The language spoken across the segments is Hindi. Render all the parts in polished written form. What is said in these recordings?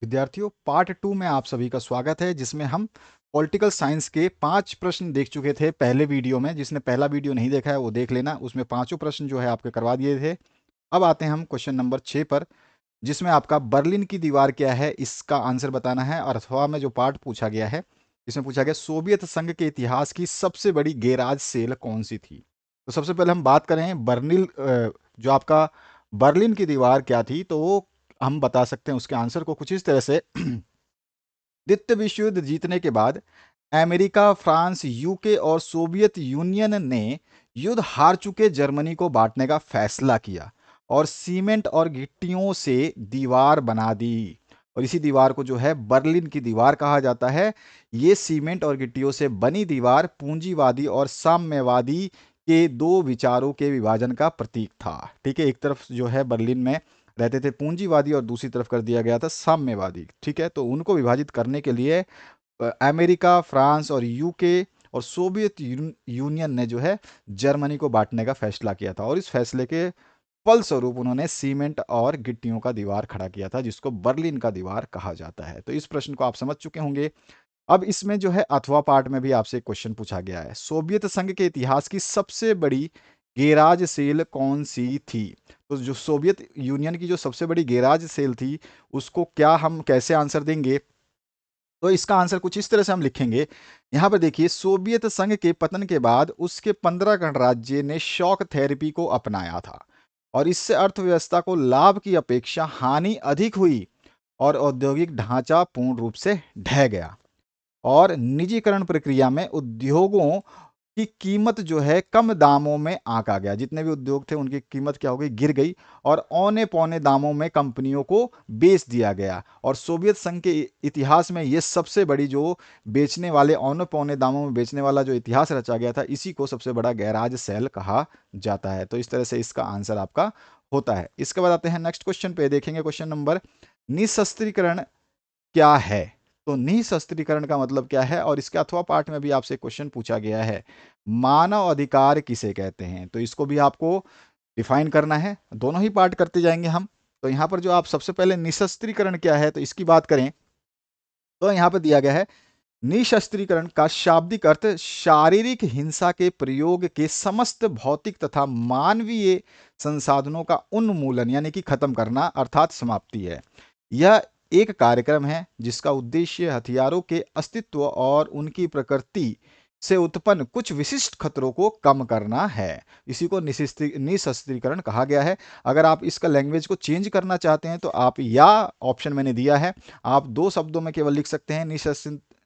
विद्यार्थियों, पार्ट 2 में आप सभी का स्वागत है, जिसमें हम पॉलिटिकल साइंस के 5 प्रश्न देख चुके थे पहले वीडियो में। जिसने पहला वीडियो नहीं देखा है वो देख लेना, उसमें पांचों प्रश्न जो है आपके करवा दिए थे। अब आते हैं हम क्वेश्चन नंबर 6 पर, जिसमें आपका बर्लिन की दीवार क्या है इसका आंसर बताना है। और अथवा में जो पार्ट पूछा गया है, इसमें पूछा गया सोवियत संघ के इतिहास की सबसे बड़ी गैराज सेल कौन सी थी। तो सबसे पहले हम बात करें जो आपका बर्लिन की दीवार क्या थी, तो वो हम बता सकते हैं उसके आंसर को कुछ इस तरह से। द्वितीय विश्व युद्ध जीतने के बाद अमेरिका, फ्रांस, यूके और सोवियत यूनियन ने युद्ध हार चुके जर्मनी को बांटने का फैसला किया और सीमेंट और गिट्टियों से दीवार बना दी। और इसी दीवार को जो है बर्लिन की दीवार कहा जाता है। ये सीमेंट और गिट्टियों से बनी दीवार पूंजीवादी और साम्यवादी के दो विचारों के विभाजन का प्रतीक था। ठीक है, एक तरफ जो है बर्लिन में रहते थे पूंजीवादी और दूसरी तरफ कर दिया गया था साम्यवादी। ठीक है, तो उनको विभाजित करने के लिए अमेरिका, फ्रांस और यूके और सोवियत यूनियन ने जो है जर्मनी को बांटने का फैसला किया था। और इस फैसले के फलस्वरूप उन्होंने सीमेंट और गिट्टियों का दीवार खड़ा किया था, जिसको बर्लिन का दीवार कहा जाता है। तो इस प्रश्न को आप समझ चुके होंगे। अब इसमें जो है अथवा पार्ट में भी आपसे क्वेश्चन पूछा गया है, सोवियत संघ के इतिहास की सबसे बड़ी गैराज सेल कौन सी थी। तो जो सोवियत यूनियन की जो सबसे बड़ी गैराज सेल थी, उसको क्या हम कैसे आंसर देंगे। तो इसका आंसर कुछ इस तरह से हम लिखेंगे। यहां पर देखिए, सोवियत संघ के पतन के बाद उसके 15 गणराज्य ने शॉक थेरेपी को अपनाया था और इससे अर्थव्यवस्था को लाभ की अपेक्षा हानि अधिक हुई और औद्योगिक ढांचा पूर्ण रूप से ढह गया। और निजीकरण प्रक्रिया में उद्योगों की कीमत जो है कम दामों में आंका गया। जितने भी उद्योग थे उनकी कीमत क्या हो गई, गिर गई और औने पौने दामों में कंपनियों को बेच दिया गया। और सोवियत संघ के इतिहास में ये सबसे बड़ी जो बेचने वाले औने पौने दामों में बेचने वाला जो इतिहास रचा गया था, इसी को सबसे बड़ा गैराज सेल कहा जाता है। तो इस तरह से इसका आंसर आपका होता है। इसके बाद आते हैं नेक्स्ट क्वेश्चन पे, देखेंगे क्वेश्चन नंबर, निशस्त्रीकरण क्या है। तो निशस्त्रीकरण का मतलब क्या है, और इसके अथवा पार्ट में भी आपसे क्वेश्चन पूछा गया है, मानव अधिकार किसे कहते हैं। तो इसको भी आपको डिफाइन करना है, दोनों ही पार्ट करते जाएंगे हम। तो यहां पर जो आप सबसे पहले निशस्त्रीकरण क्या है, तो इसकी बात करें तो यहां पर दिया गया है, निशस्त्रीकरण का शाब्दिक अर्थ शारीरिक हिंसा के प्रयोग के समस्त भौतिक तथा मानवीय संसाधनों का उन्मूलन यानी कि खत्म करना अर्थात समाप्ति है। यह एक कार्यक्रम है जिसका उद्देश्य हथियारों के अस्तित्व और उनकी प्रकृति से उत्पन्न कुछ विशिष्ट खतरों को कम करना है। इसी को निशस्त्रीकरण कहा गया है। अगर आप इसका लैंग्वेज को चेंज करना चाहते हैं तो आप या ऑप्शन मैंने दिया है, आप दो शब्दों में केवल लिख सकते हैं।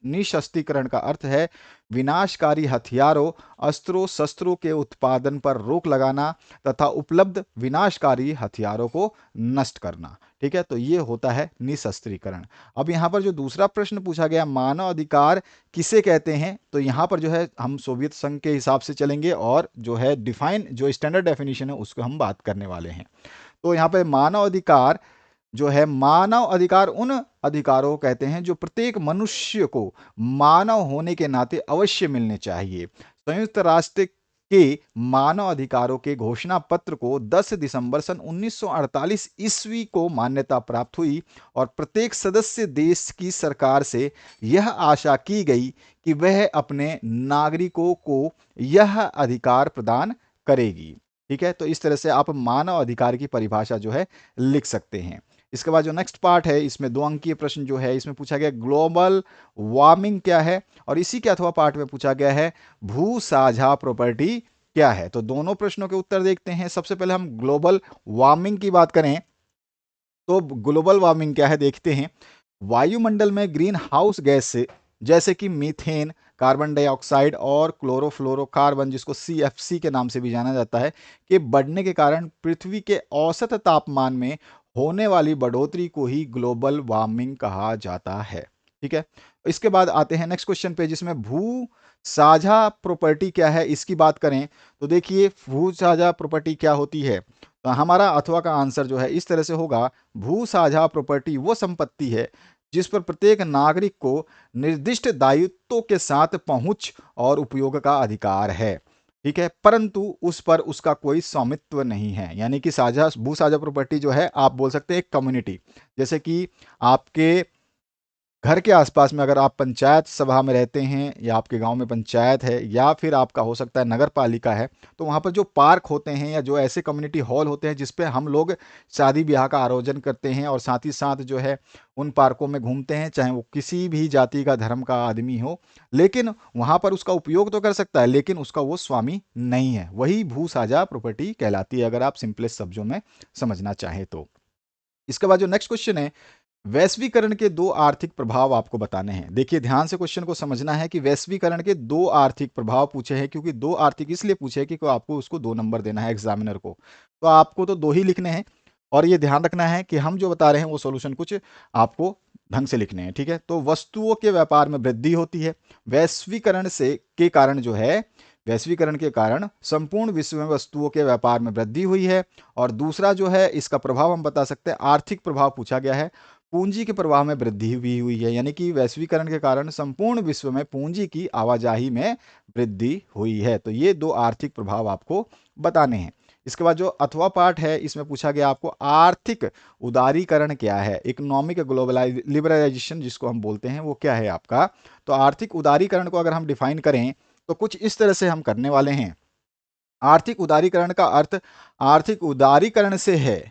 निशस्त्रीकरण का अर्थ है विनाशकारी हथियारों, अस्त्रों शस्त्रों के उत्पादन पर रोक लगाना तथा उपलब्ध विनाशकारी हथियारों को नष्ट करना। ठीक है, तो ये होता है निशस्त्रीकरण। अब यहाँ पर जो दूसरा प्रश्न पूछा गया, मानव अधिकार किसे कहते हैं, तो यहाँ पर जो है हम सोवियत संघ के हिसाब से चलेंगे और जो है डिफाइन जो स्टैंडर्ड डेफिनेशन है उसको हम बात करने वाले हैं। तो यहाँ पे मानव अधिकार जो है, मानव अधिकार उन अधिकारों को कहते हैं जो प्रत्येक मनुष्य को मानव होने के नाते अवश्य मिलने चाहिए। संयुक्त राष्ट्र के मानव अधिकारों के घोषणा पत्र को 10 दिसंबर सन 1948 ईस्वी को मान्यता प्राप्त हुई और प्रत्येक सदस्य देश की सरकार से यह आशा की गई कि वह अपने नागरिकों को यह अधिकार प्रदान करेगी। ठीक है, तो इस तरह से आप मानव अधिकार की परिभाषा जो है लिख सकते हैं। इसके बाद जो नेक्स्ट पार्ट है, इसमें 2 अंकीय प्रश्न जो है, इसमें पूछा गया ग्लोबल वार्मिंग क्या है, और इसी के अथवा पार्ट में पूछा गया है भू साझा प्रॉपर्टी क्या है। तो दोनों प्रश्नों के उत्तर देखते हैं। सबसे पहले हम ग्लोबल वार्मिंग की बात करें तो ग्लोबल वार्मिंग क्या है देखते हैं। वायुमंडल में ग्रीन हाउस गैस से जैसे कि मीथेन, कार्बन डाइऑक्साइड और क्लोरोफ्लोरोकार्बन, जिसको CFC के नाम से भी जाना जाता है, के बढ़ने के कारण पृथ्वी के औसत तापमान में होने वाली बढ़ोतरी को ही ग्लोबल वार्मिंग कहा जाता है। ठीक है, इसके बाद आते हैं नेक्स्ट क्वेश्चन पे, जिसमें भू साझा प्रॉपर्टी क्या है इसकी बात करें। तो देखिए, भू साझा प्रॉपर्टी क्या होती है, तो हमारा अथवा का आंसर जो है इस तरह से होगा, भू साझा प्रॉपर्टी वो संपत्ति है जिस पर प्रत्येक नागरिक को निर्दिष्ट दायित्वों के साथ पहुंच और उपयोग का अधिकार है। ठीक है, परंतु उस पर उसका कोई स्वामित्व नहीं है। यानी कि साझा भू साझा प्रॉपर्टी जो है, आप बोल सकते हैं एक कम्युनिटी। जैसे कि आपके घर के आसपास में अगर आप पंचायत सभा में रहते हैं, या आपके गांव में पंचायत है, या फिर आपका हो सकता है नगर पालिका है, तो वहाँ पर जो पार्क होते हैं या जो ऐसे कम्युनिटी हॉल होते हैं जिस पे हम लोग शादी ब्याह का आयोजन करते हैं, और साथ ही साथ जो है उन पार्कों में घूमते हैं, चाहे वो किसी भी जाति का धर्म का आदमी हो, लेकिन वहाँ पर उसका उपयोग तो कर सकता है, लेकिन उसका वो स्वामी नहीं है। वही भू साझा प्रॉपर्टी कहलाती है, अगर आप सिंपलेस्ट शब्दों में समझना चाहें तो। इसके बाद जो नेक्स्ट क्वेश्चन है, वैश्वीकरण के दो आर्थिक प्रभाव आपको बताने हैं। देखिए ध्यान से क्वेश्चन को समझना है कि वैश्वीकरण के दो आर्थिक प्रभाव पूछे हैं, क्योंकि दो आर्थिक इसलिए पूछे हैं कि आपको उसको 2 नंबर देना है एग्जामिनर को। तो आपको तो 2 ही लिखने हैं, और ये ध्यान रखना है कि हम जो बता रहे हैं वो सॉल्यूशन कुछ आपको ढंग से लिखने हैं, ठीक है। तो वस्तुओं के व्यापार में वृद्धि होती है वैश्वीकरण से के कारण जो है, वैश्वीकरण के कारण संपूर्ण विश्व में वस्तुओं के व्यापार में वृद्धि हुई है। और दूसरा जो है इसका प्रभाव हम बता सकते हैं, आर्थिक प्रभाव पूछा गया है, पूंजी के प्रवाह में वृद्धि भी हुई है। यानी कि वैश्वीकरण के कारण संपूर्ण विश्व में पूंजी की आवाजाही में वृद्धि हुई है। तो ये 2 आर्थिक प्रभाव आपको बताने हैं। इसके बाद जो अथवा पार्ट है, इसमें पूछा गया आपको आर्थिक उदारीकरण क्या है, इकोनॉमिक ग्लोबलाइज लिबरलाइजेशन जिसको हम बोलते हैं, वो क्या है आपका। तो आर्थिक उदारीकरण को अगर हम डिफाइन करें तो कुछ इस तरह से हम करने वाले हैं। आर्थिक उदारीकरण का अर्थ आर्थिक उदारीकरण से है।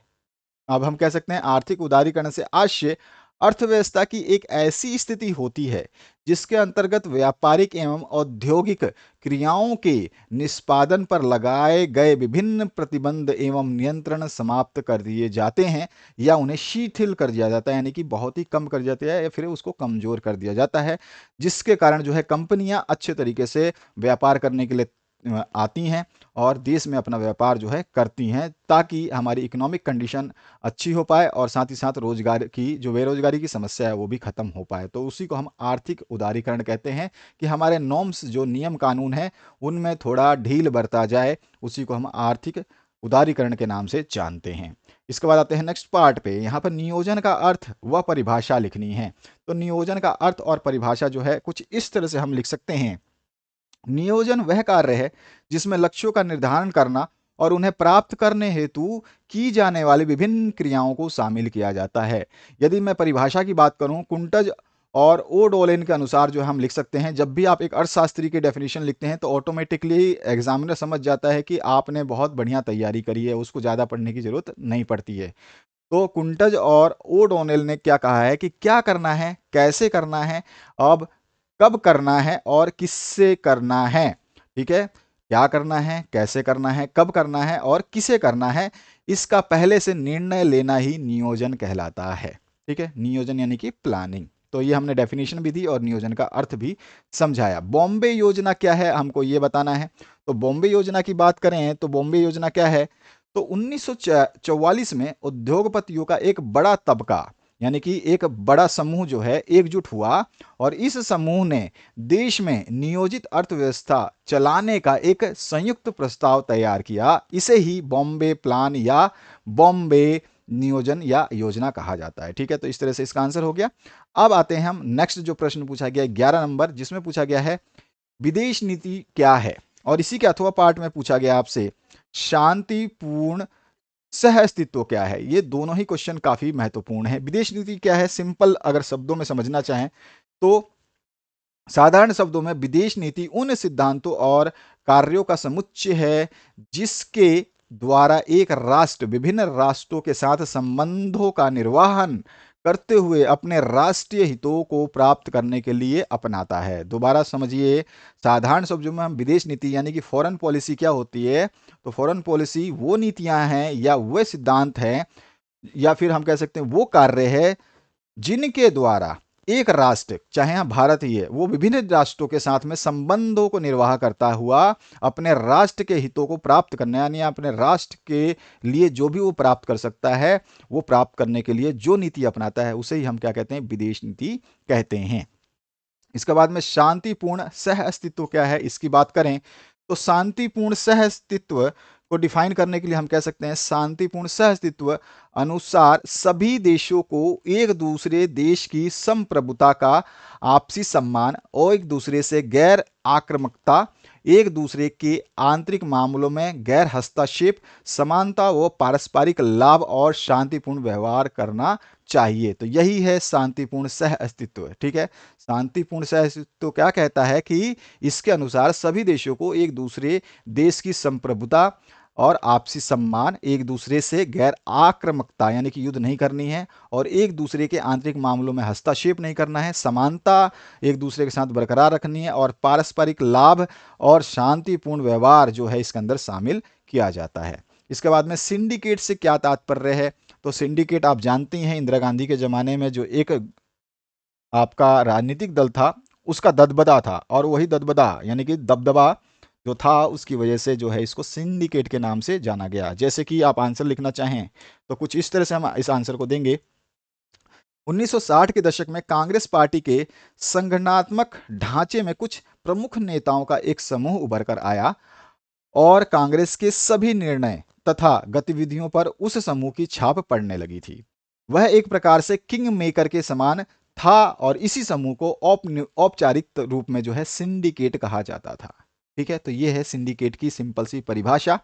अब हम कह सकते हैं आर्थिक उदारीकरण से आशय अर्थव्यवस्था की एक ऐसी स्थिति होती है जिसके अंतर्गत व्यापारिक एवं औद्योगिक क्रियाओं के निष्पादन पर लगाए गए विभिन्न प्रतिबंध एवं नियंत्रण समाप्त कर दिए जाते हैं, या उन्हें शिथिल कर दिया जाता है, यानी कि बहुत ही कम कर दिया जाता है, या फिर उसको कमजोर कर दिया जाता है, जिसके कारण जो है कंपनियां अच्छे तरीके से व्यापार करने के लिए आती हैं और देश में अपना व्यापार जो है करती हैं, ताकि हमारी इकोनॉमिक कंडीशन अच्छी हो पाए, और साथ ही साथ रोजगार की जो बेरोजगारी की समस्या है वो भी खत्म हो पाए। तो उसी को हम आर्थिक उदारीकरण कहते हैं, कि हमारे नॉर्म्स जो नियम कानून है उनमें थोड़ा ढील बरता जाए, उसी को हम आर्थिक उदारीकरण के नाम से जानते हैं। इसके बाद आते हैं नेक्स्ट पार्ट पे। यहाँ पर नियोजन का अर्थ व परिभाषा लिखनी है। तो नियोजन का अर्थ और परिभाषा जो है कुछ इस तरह से हम लिख सकते हैं। नियोजन वह कार्य है जिसमें लक्ष्यों का निर्धारण करना और उन्हें प्राप्त करने हेतु की जाने वाली विभिन्न क्रियाओं को शामिल किया जाता है। यदि मैं परिभाषा की बात करूं, कुंटज और ओडोलेन के अनुसार जो हम लिख सकते हैं, जब भी आप एक अर्थशास्त्री की डेफिनेशन लिखते हैं तो ऑटोमेटिकली एग्जामिनर समझ जाता है कि आपने बहुत बढ़िया तैयारी करी है, उसको ज़्यादा पढ़ने की जरूरत नहीं पड़ती है। तो कुंटज और ओडोनेल ने क्या कहा है कि क्या करना है, कैसे करना है, अब कब करना है और किससे करना है। ठीक है, क्या करना है, कैसे करना है, कब करना है और किसे करना है, इसका पहले से निर्णय लेना ही नियोजन कहलाता है। ठीक है, नियोजन यानी कि प्लानिंग। तो ये हमने डेफिनेशन भी दी और नियोजन का अर्थ भी समझाया। बॉम्बे योजना क्या है, हमको ये बताना है। तो बॉम्बे योजना की बात करें तो बॉम्बे योजना क्या है, तो 1944 में उद्योगपतियों का एक बड़ा तबका, यानी कि एक बड़ा समूह जो है एकजुट हुआ, और इस समूह ने देश में नियोजित अर्थव्यवस्था चलाने का एक संयुक्त प्रस्ताव तैयार किया। इसे ही बॉम्बे प्लान या बॉम्बे नियोजन या योजना कहा जाता है। ठीक है, तो इस तरह से इसका आंसर हो गया। अब आते हैं हम नेक्स्ट जो प्रश्न पूछा गया 11 नंबर, जिसमें पूछा गया है विदेश नीति क्या है, और इसी के अथवा पार्ट में पूछा गया आपसे शांतिपूर्ण सह अस्तित्व क्या है। ये दोनों ही क्वेश्चन काफी महत्वपूर्ण है। विदेश नीति क्या है, सिंपल अगर शब्दों में समझना चाहें तो साधारण शब्दों में विदेश नीति उन सिद्धांतों और कार्यों का समुच्चय है जिसके द्वारा एक राष्ट्र विभिन्न राष्ट्रों के साथ संबंधों का निर्वहन करते हुए अपने राष्ट्रीय हितों को प्राप्त करने के लिए अपनाता है। दोबारा समझिए, साधारण शब्दों में हम विदेश नीति यानी कि फॉरेन पॉलिसी क्या होती है, तो फॉरेन पॉलिसी वो नीतियां हैं या वो सिद्धांत हैं, या फिर हम कह सकते हैं वो कार्य है जिनके द्वारा एक राष्ट्र, चाहे यहाँ भारत ही है, वो विभिन्न राष्ट्रों के साथ में संबंधों को निर्वाह करता हुआ अपने राष्ट्र के हितों को प्राप्त करने, यानी अपने राष्ट्र के लिए जो भी वो प्राप्त कर सकता है, वो प्राप्त करने के लिए जो नीति अपनाता है, उसे ही हम क्या कहते हैं, विदेश नीति कहते हैं। इसके बाद में शांतिपूर्ण सह अस्तित्व क्या है, इसकी बात करें तो शांतिपूर्ण सह अस्तित्व को डिफाइन करने के लिए हम कह सकते हैं शांतिपूर्ण सह अस्तित्व अनुसार सभी देशों को एक दूसरे देश की संप्रभुता का आपसी सम्मान और एक दूसरे से गैर आक्रामकता एक दूसरे के आंतरिक मामलों में गैर हस्तक्षेप, समानता व पारस्परिक लाभ और शांतिपूर्ण व्यवहार करना चाहिए। तो यही है शांतिपूर्ण सह अस्तित्व। ठीक है, शांतिपूर्ण सह अस्तित्व क्या कहता है कि इसके अनुसार सभी देशों को एक दूसरे देश की संप्रभुता और आपसी सम्मान, एक दूसरे से गैर आक्रामकता यानी कि युद्ध नहीं करनी है, और एक दूसरे के आंतरिक मामलों में हस्तक्षेप नहीं करना है, समानता एक दूसरे के साथ बरकरार रखनी है, और पारस्परिक लाभ और शांतिपूर्ण व्यवहार जो है इसके अंदर शामिल किया जाता है। इसके बाद में सिंडिकेट से क्या तात्पर्य है? तो सिंडिकेट आप जानते हैं इंदिरा गांधी के जमाने में जो एक आपका राजनीतिक दल था उसका दबदबा था, और वही दबदबा यानी कि दबदबा जो था उसकी वजह से जो है इसको सिंडिकेट के नाम से जाना गया। जैसे कि आप आंसर लिखना चाहें तो कुछ इस तरह से हम इस आंसर को देंगे। 1960 के दशक में कांग्रेस पार्टी के संगठनात्मक ढांचे में कुछ प्रमुख नेताओं का एक समूह उभर कर आया और कांग्रेस के सभी निर्णय तथा गतिविधियों पर उस समूह की छाप पड़ने लगी थी। वह एक प्रकार से किंग मेकर के समान था और इसी समूह को औपचारिक रूप में जो है सिंडिकेट कहा जाता था। ठीक है, तो ये है सिंडिकेट की सिंपल सी परिभाषा।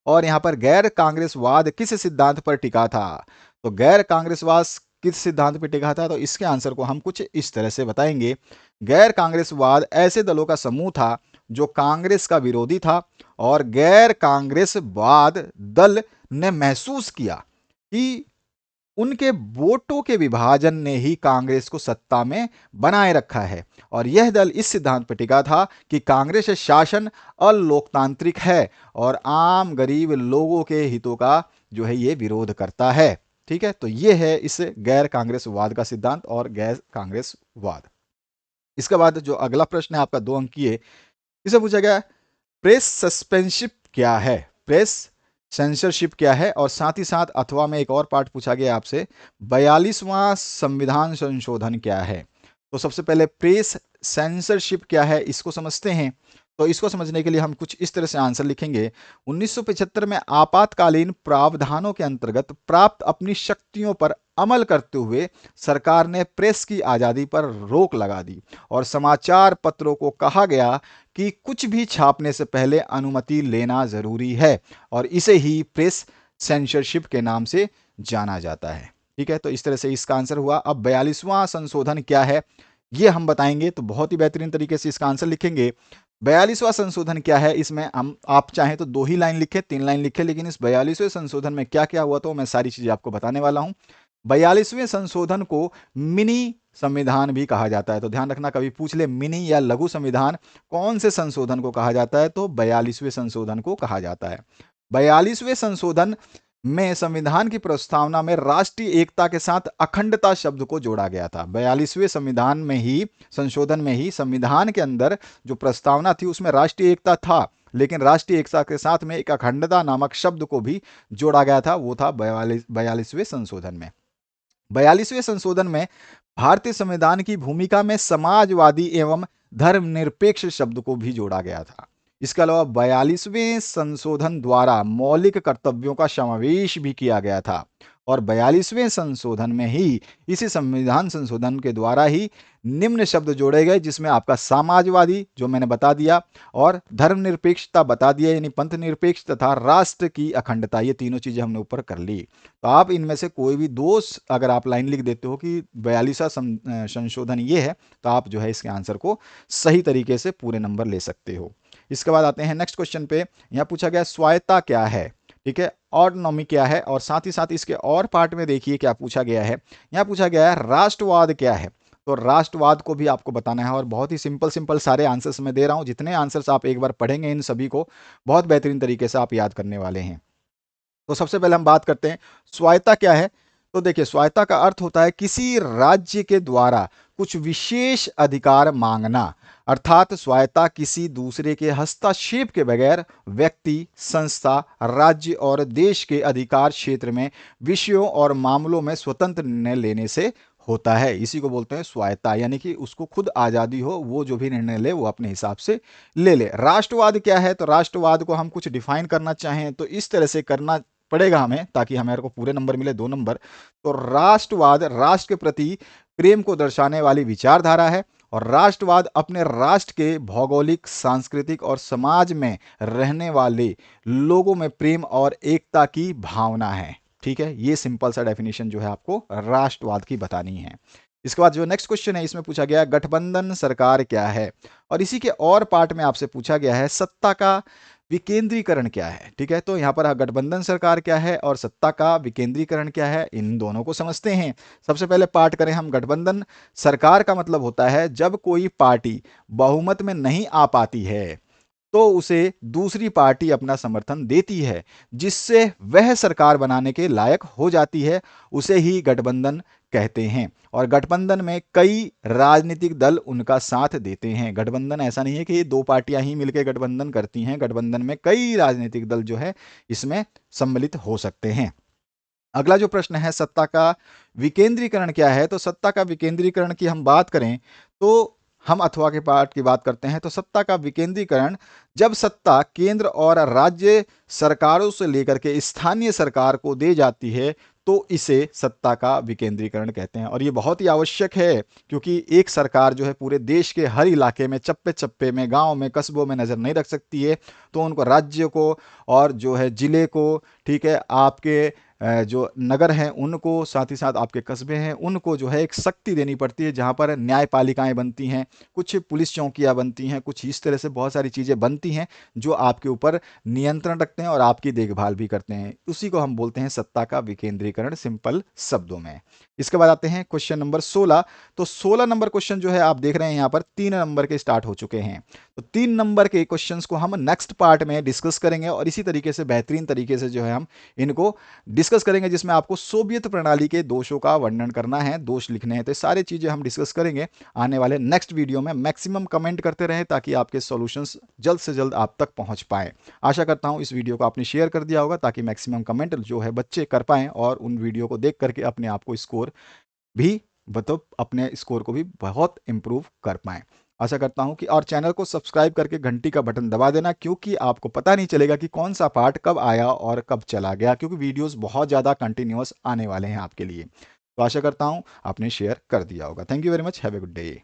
और यहाँ पर गैर कांग्रेसवाद किस सिद्धांत पर टिका था? तो गैर कांग्रेसवाद किस सिद्धांत पर टिका था? तो इसके आंसर को हम कुछ इस तरह से बताएंगे। गैर कांग्रेसवाद ऐसे दलों का समूह था जो कांग्रेस का विरोधी था, और गैर कांग्रेसवाद दल ने महसूस किया कि उनके वोटों के विभाजन ने ही कांग्रेस को सत्ता में बनाए रखा है, और यह दल इस सिद्धांत पर टिका था कि कांग्रेस शासन अलोकतांत्रिक है और आम गरीब लोगों के हितों का जो है ये विरोध करता है। ठीक है, तो ये है इस गैर कांग्रेसवाद का सिद्धांत और गैर कांग्रेसवाद। इसके बाद जो अगला प्रश्न है आपका 2 अंकीय, इसे पूछा गया प्रेस सस्पेंशिप क्या है? प्रेस सेंसरशिप क्या है? और साथ ही साथ अथवा में एक और पार्ट पूछा गया आपसे, 42वां संविधान संशोधन क्या है? तो सबसे पहले प्रेस सेंसरशिप क्या है इसको समझते हैं। तो इसको समझने के लिए हम कुछ इस तरह से आंसर लिखेंगे। 1975 में आपातकालीन प्रावधानों के अंतर्गत प्राप्त अपनी शक्तियों पर अमल करते हुए सरकार ने प्रेस की आज़ादी पर रोक लगा दी और समाचार पत्रों को कहा गया कि कुछ भी छापने से पहले अनुमति लेना जरूरी है, और इसे ही प्रेस सेंसरशिप के नाम से जाना जाता है। ठीक है, तो इस तरह से इसका आंसर हुआ। अब 42वां संशोधन क्या है ये हम बताएंगे, तो बहुत ही बेहतरीन तरीके से इसका आंसर लिखेंगे। 42वां संशोधन क्या है, इसमें हम आप चाहें तो 2 ही लाइन लिखे, 3 लाइन लिखे, लेकिन इस 42वें संशोधन में क्या क्या हुआ तो मैं सारी चीजें आपको बताने वाला हूं। 42वें संशोधन को मिनी संविधान भी कहा जाता है। तो ध्यान रखना, कभी पूछ ले मिनी या लघु संविधान कौन से संशोधन को कहा जाता है, तो 42वें संशोधन को कहा जाता है। 42वें संशोधन में संविधान की प्रस्तावना में राष्ट्रीय एकता के साथ अखंडता शब्द को जोड़ा गया था। 42वें संविधान में ही संशोधन में ही संविधान के अंदर जो प्रस्तावना थी उसमें राष्ट्रीय एकता था, लेकिन राष्ट्रीय एकता के साथ में एक अखंडता नामक शब्द को भी जोड़ा गया था, वो था 42वें संशोधन में। 42वें संशोधन में भारतीय संविधान की भूमिका में समाजवादी एवं धर्मनिरपेक्ष शब्द को भी जोड़ा गया था। इसके अलावा 42वें संशोधन द्वारा मौलिक कर्तव्यों का समावेश भी किया गया था, और 42वें संशोधन में ही इसी संविधान संशोधन के द्वारा ही निम्न शब्द जोड़े गए, जिसमें आपका समाजवादी जो मैंने बता दिया, और धर्मनिरपेक्षता बता दिया यानी पंथ निरपेक्ष, तथा राष्ट्र की अखंडता, ये तीनों चीजें हमने ऊपर कर ली। तो आप इनमें से कोई भी दो अगर आप लाइन लिख देते हो कि 42वां संशोधन ये है, तो आप जो है इसके आंसर को सही तरीके से पूरे नंबर ले सकते हो। इसके बाद आते हैं नेक्स्ट क्वेश्चन पे। यहाँ पूछा गया स्वायत्ता क्या है, ठीक है, ऑटोनॉमी क्या है, और साथ ही साथ इसके और पार्ट में देखिए क्या पूछा गया है। यहाँ पूछा गया है राष्ट्रवाद क्या है। तो राष्ट्रवाद को भी आपको बताना है, और बहुत ही सिंपल सिंपल सारे आंसर्स मैं दे रहा हूं, जितने आंसर्स आप एक बार पढ़ेंगे इन सभी को बहुत बेहतरीन तरीके से आप याद करने वाले हैं। तो सबसे पहले हम बात करते हैं स्वायत्ता क्या है। तो देखिए, स्वायत्ता का अर्थ होता है किसी राज्य के द्वारा कुछ विशेष अधिकार मांगना, अर्थात स्वायत्ता किसी दूसरे के हस्तक्षेप के बगैर व्यक्ति, संस्था, राज्य और देश के अधिकार क्षेत्र में विषयों और मामलों में स्वतंत्र निर्णय लेने से होता है। इसी को बोलते हैं स्वायत्ता, यानी कि उसको खुद आज़ादी हो, वो जो भी निर्णय ले वो अपने हिसाब से ले ले। राष्ट्रवाद क्या है, तो राष्ट्रवाद को हम कुछ डिफाइन करना चाहें तो इस तरह से करना पड़ेगा हमें, ताकि हमारे को पूरे नंबर मिले 2 नंबर। तो राष्ट्रवाद राष्ट्र के प्रति प्रेम को दर्शाने वाली विचारधारा है, और राष्ट्रवाद अपने राष्ट्र के भौगोलिक, सांस्कृतिक और समाज में रहने वाले लोगों में प्रेम और एकता की भावना है। ठीक है, ये सिंपल सा डेफिनेशन जो है आपको राष्ट्रवाद की बतानी है। इसके बाद जो नेक्स्ट क्वेश्चन है, इसमें पूछा गया गठबंधन सरकार क्या है, और इसी के और पार्ट में आपसे पूछा गया है सत्ता का विकेंद्रीकरण क्या है। ठीक है, तो यहां पर गठबंधन सरकार क्या है और सत्ता का विकेंद्रीकरण क्या है, इन दोनों को समझते हैं। सबसे पहले पार्ट करें हम। गठबंधन सरकार का मतलब होता है जब कोई पार्टी बहुमत में नहीं आ पाती है तो उसे दूसरी पार्टी अपना समर्थन देती है, जिससे वह सरकार बनाने के लायक हो जाती है, उसे ही गठबंधन कहते हैं। और गठबंधन में कई राजनीतिक दल उनका साथ देते हैं। गठबंधन ऐसा नहीं है कि ये दो पार्टियां ही मिलकर गठबंधन करती हैं, गठबंधन में कई राजनीतिक दल जो है इसमें सम्मिलित हो सकते हैं। अगला जो प्रश्न है, सत्ता का विकेंद्रीकरण क्या है, तो सत्ता का विकेंद्रीकरण की हम बात करें तो हम अथवा के पार्ट की बात करते हैं, तो सत्ता का विकेंद्रीकरण जब सत्ता केंद्र और राज्य सरकारों से लेकर के स्थानीय सरकार को दे जाती है तो इसे सत्ता का विकेंद्रीकरण कहते हैं। और ये बहुत ही आवश्यक है, क्योंकि एक सरकार जो है पूरे देश के हर इलाके में, चप्पे चप्पे में, गांव में, कस्बों में नजर नहीं रख सकती है। तो उनको राज्य को और जो है जिले को, ठीक है, आपके जो नगर हैं उनको, साथ ही साथ आपके कस्बे हैं उनको जो है एक शक्ति देनी पड़ती है, जहाँ पर न्यायपालिकाएं बनती हैं, कुछ पुलिस चौकियाँ बनती हैं, कुछ इस तरह से बहुत सारी चीज़ें बनती हैं जो आपके ऊपर नियंत्रण रखते हैं और आपकी देखभाल भी करते हैं। उसी को हम बोलते हैं सत्ता का विकेंद्रीकरण, सिंपल शब्दों में। इसके बाद आते हैं क्वेश्चन नंबर 16। तो 16 नंबर क्वेश्चन जो है आप देख रहे हैं यहाँ पर 3 नंबर के स्टार्ट हो चुके हैं। तो 3 नंबर के क्वेश्चंस को हम नेक्स्ट पार्ट में डिस्कस करेंगे और इसी तरीके से बेहतरीन तरीके से जो है हम इनको डिस्कस करेंगे, जिसमें आपको सोवियत प्रणाली के दोषों का वर्णन करना है, दोष लिखने हैं। तो सारी चीजें हम डिस्कस करेंगे आने वाले नेक्स्ट वीडियो में। मैक्सिमम कमेंट करते रहें ताकि आपके सॉल्यूशंस जल्द से जल्द आप तक पहुंच पाए। आशा करता हूं इस वीडियो को आपने शेयर कर दिया होगा ताकि मैक्सिमम कमेंट जो है बच्चे कर पाएं और उन वीडियो को देख करके अपने आप को स्कोर भी, मतलब अपने स्कोर को भी बहुत इंप्रूव कर पाएं। आशा करता हूं कि, और चैनल को सब्सक्राइब करके घंटी का बटन दबा देना, क्योंकि आपको पता नहीं चलेगा कि कौन सा पार्ट कब आया और कब चला गया, क्योंकि वीडियोस बहुत ज़्यादा कंटिन्यूअस आने वाले हैं आपके लिए। तो आशा करता हूं आपने शेयर कर दिया होगा। Thank you very much, have a good day.